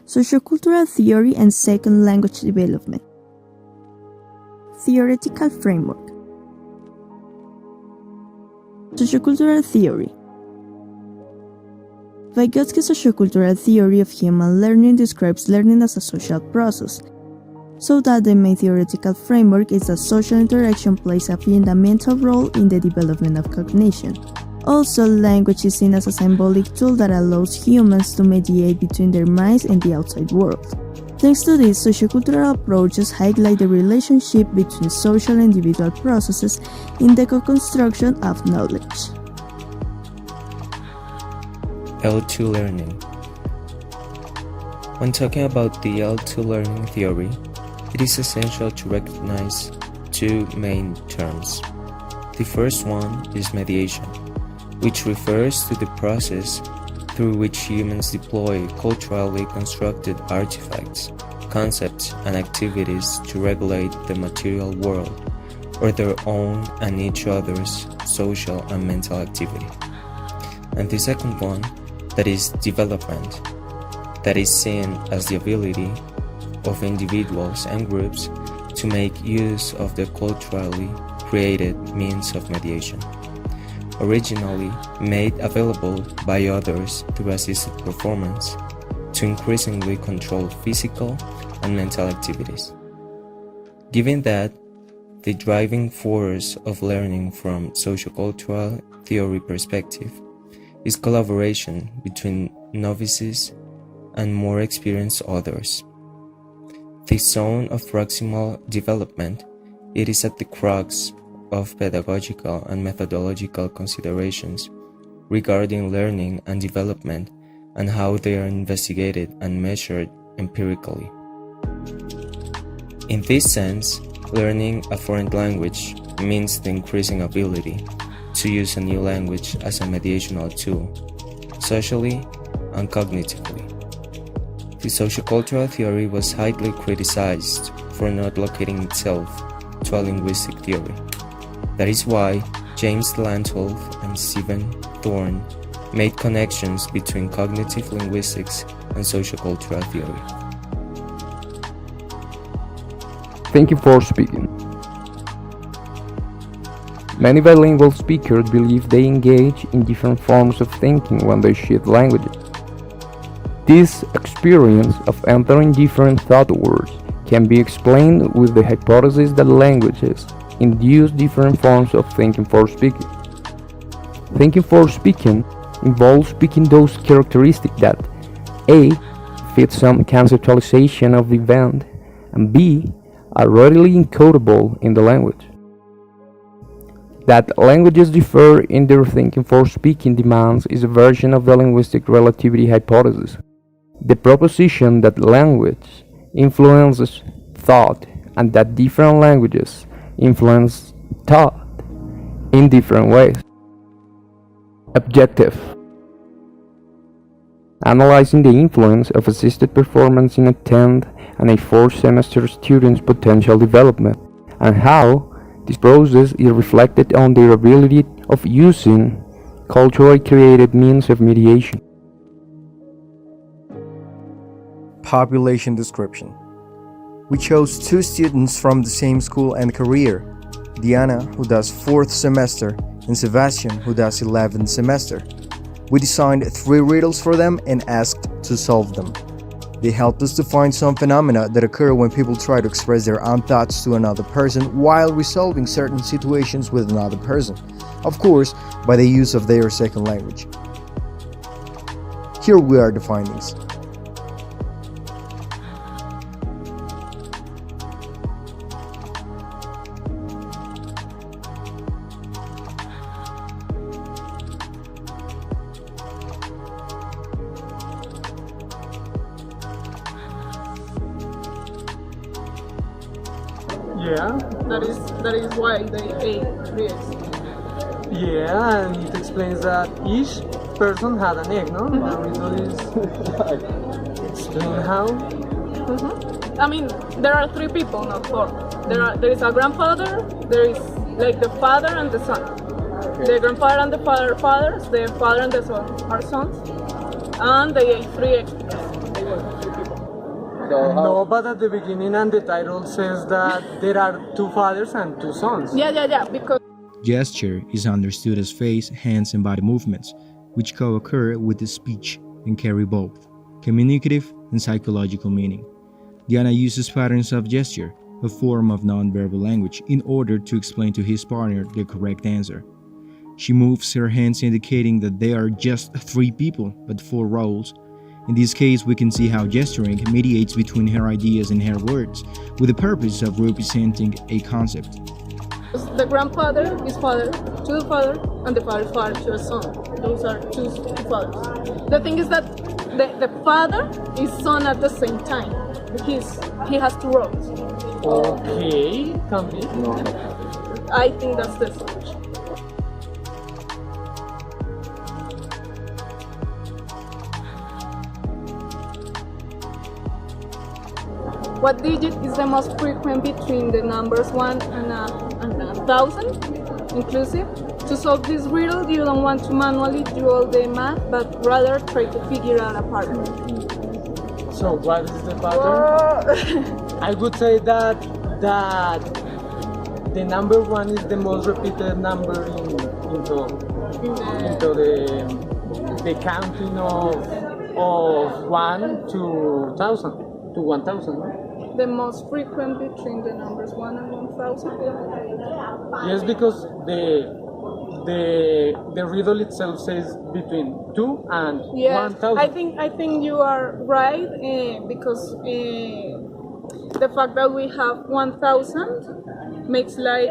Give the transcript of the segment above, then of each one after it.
Sociocultural Theory and Second Language Development. Theoretical Framework. Sociocultural Theory. Vygotskyan's sociocultural theory of human learning describes learning as a social process, so that the main theoretical framework is that social interaction plays a fundamental role in the development of cognition. Also, language is seen as a symbolic tool that allows humans to mediate between their minds and the outside world. Thanks to this, sociocultural approaches highlight the relationship between social and individual processes in the co-construction of knowledge. L2 learning. When talking about the L2 learning theory, it is essential to recognize two main terms. The first one is mediation, which refers to the process through which humans deploy culturally constructed artifacts, concepts, and activities to regulate the material world, or their own and each other's social and mental activity. And the second one, that is development, that is seen as the ability of individuals and groups to make use of the culturally created means of mediation, originally made available by others through assisted performance, to increasingly control physical and mental activities. Given that the driving force of learning from sociocultural theory perspective is collaboration between novices and more experienced authors, the zone of proximal development, it is at the crux of pedagogical and methodological considerations regarding learning and development and how they are investigated and measured empirically. In this sense, learning a foreign language means the increasing ability to use a new language as a mediational tool, socially and cognitively. The sociocultural theory was highly criticized for not locating itself to a linguistic theory. That is why James Landolph and Stephen Thorne made connections between cognitive linguistics and sociocultural theory. Thank you for speaking. Many bilingual speakers believe they engage in different forms of thinking when they shift languages. This experience of entering different thought worlds can be explained with the hypothesis that languages induce different forms of thinking for speaking. Thinking for speaking involves picking those characteristics that A. fit some conceptualization of the event, and B. are readily encodable in the language. That languages differ in their thinking for speaking demands is a version of the linguistic relativity hypothesis. The proposition that language influences thought and that different languages influence thought in different ways. Objective: analyzing the influence of assisted performance in a 10th and a 4th semester student's potential development, and how this process is reflected on their ability of using culturally created means of mediation. Population description. We chose two students from the same school and career, Diana, who does 4th semester, and Sebastian, who does 11th semester. We designed 3 riddles for them and asked to solve them. They helped us to find some phenomena that occur when people try to express their own thoughts to another person while resolving certain situations with another person, of course, by the use of their second language. Here we are the findings. Yeah, that is why they ate riddles. Yeah, and it explains that each person had an egg, no? A riddle is explain how. I mean, there are 3 people, not 4. There is a grandfather, there is like the father and the son. The grandfather and the fathers, the father and the son are sons, and they ate 3 eggs because they were 3 people. No, but at the beginning and the title says that there are 2 fathers and 2 sons. Yeah, because Gesture is understood as face, hands, and body movements, which co-occur with the speech and carry both communicative and psychological meaning. Diana uses patterns of gesture, a form of non-verbal language, in order to explain to his partner the correct answer. She moves her hands indicating that they are just 3 people, but 4 roles. In this case, we can see how gesturing mediates between her ideas and her words, with the purpose of representing a concept. the grandfather is father to the father, and the father is father to the son. Those are 2 fathers. The thing is that the father is son at the same time. He has 2 roles. Okay, can be. I think that's the solution. What digit is the most frequent between the numbers 1 and 1,000, inclusive? To solve this riddle, you don't want to manually do all the math, but rather try to figure out a pattern. So what is the pattern? I would say that the number 1 is the most repeated number into the counting of 1 to 1,000 to 1,000. The most frequent between the numbers 1 and 1,000? Yes, because the riddle itself says between 2 and 1,000. I think you are right because the fact that we have 1,000 makes like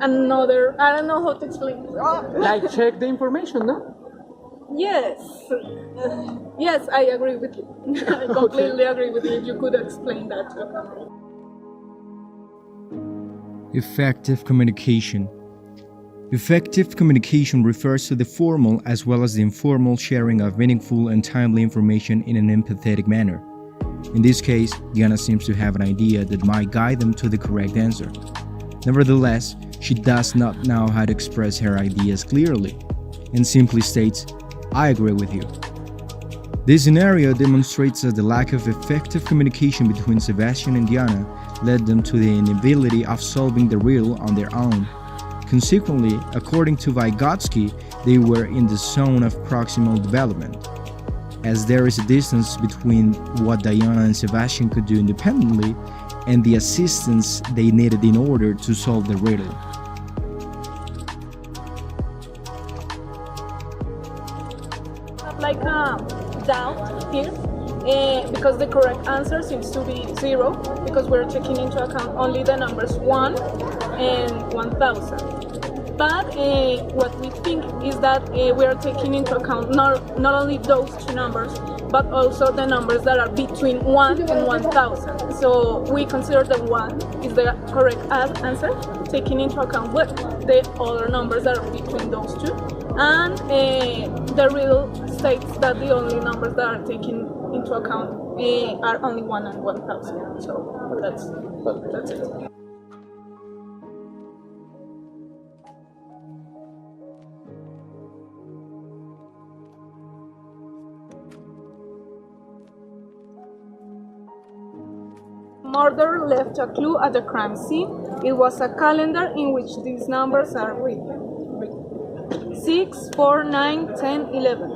another. I don't know how to explain this. Like check the information, no? Yes. Yes, I agree with you. I completely agree with you. If you could explain that to the camera. Effective communication. Effective communication refers to the formal as well as the informal sharing of meaningful and timely information in an empathetic manner. In this case, Diana seems to have an idea that might guide them to the correct answer. Nevertheless, she does not know how to express her ideas clearly, and simply states, "I agree with you." This scenario demonstrates that the lack of effective communication between Sebastian and Diana led them to the inability of solving the riddle on their own. Consequently, according to Vygotsky, they were in the zone of proximal development, as there is a distance between what Diana and Sebastian could do independently and the assistance they needed in order to solve the riddle. Like a doubt here because the correct answer seems to be 0 because we're taking into account only the numbers 1 and 1,000. But what we think is that we are taking into account not only those 2 numbers but also the numbers that are between 1 and 1,000. So we consider the 1 is the correct answer, taking into account what the other numbers that are between those 2. And the riddle states that the only numbers that are taken into account are only 1 and 1,000. So that's it. Murderer left a clue at the crime scene. It was a calendar in which these numbers are written. 6, 4, 9, 10, 11.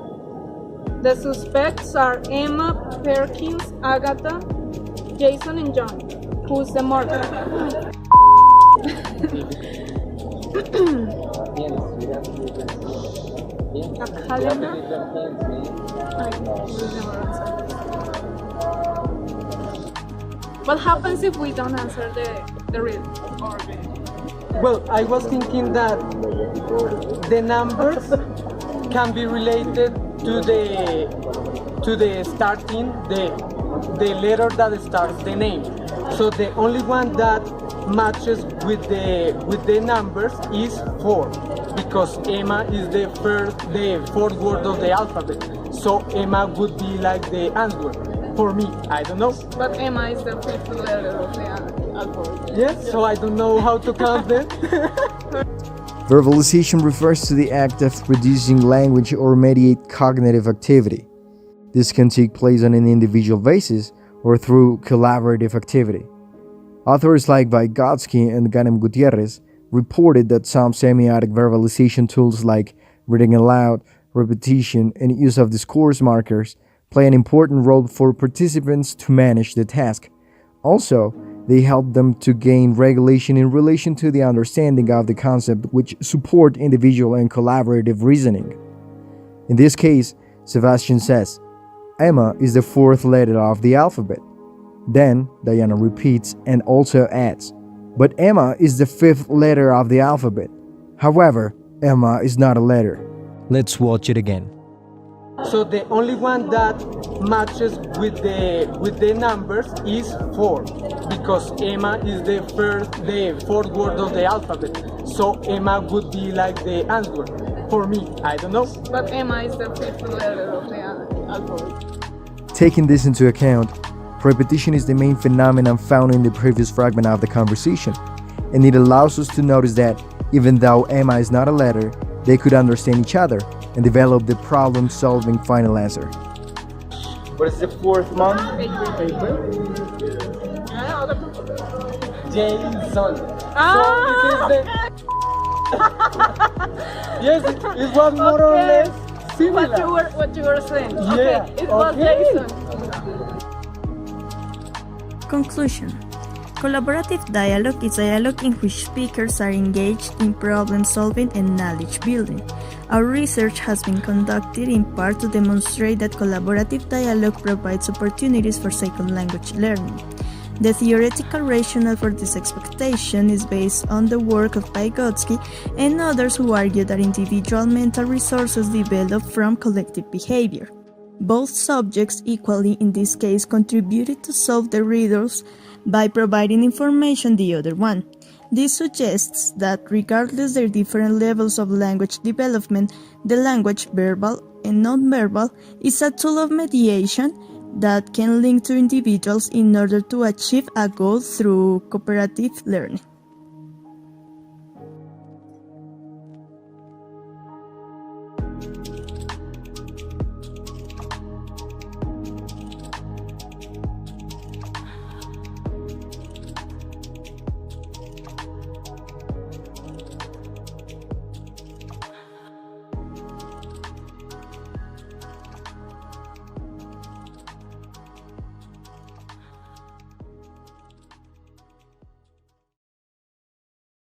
The suspects are Emma, Perkins, Agatha, Jason, and John. Who's the murderer? A calendar? What happens if we don't answer the riddle? Well, I was thinking that the numbers can be related to the starting the letter that starts the name. So the only one that matches with the numbers is 4 because Emma is the 4th word of the alphabet. So Emma would be like the answer. For me, I don't know. But Emma is the 5th letter of the alphabet. Yes, so I don't know how to count them. Verbalization refers to the act of producing language or mediate cognitive activity. This can take place on an individual basis or through collaborative activity. Authors like Vygotskyan and Gánem Gutiérrez reported that some semiotic verbalization tools like reading aloud, repetition, and use of discourse markers play an important role for participants to manage the task. Also, they help them to gain regulation in relation to the understanding of the concept, which support individual and collaborative reasoning. In this case, Sebastian says, Emma is the fourth letter of the alphabet. Then Diana repeats and also adds, but Emma is the fifth letter of the alphabet. However, Emma is not a letter. Let's watch it again. So the only one that matches with the numbers is 4, because Emma is the fourth word of the alphabet. So Emma would be like the answer for me. I don't know. But Emma is the fifth letter of the alphabet. Taking this into account, repetition is the main phenomenon found in the previous fragment of the conversation, and it allows us to notice that even though Emma is not a letter, they could understand each other and develop the problem-solving final answer. What is the fourth month? Jason. So it is yes, it was more or less similar. What you were saying. Yeah, Okay, it was Jason. Conclusion. Collaborative dialogue is dialogue in which speakers are engaged in problem solving and knowledge building. Our research has been conducted in part to demonstrate that collaborative dialogue provides opportunities for second language learning. The theoretical rationale for this expectation is based on the work of Vygotsky and others who argue that individual mental resources develop from collective behavior. Both subjects equally in this case contributed to solve the riddles by providing information the other one. This suggests that regardless their different levels of language development, the language, verbal and non-verbal, is a tool of mediation that can link to individuals in order to achieve a goal through cooperative learning.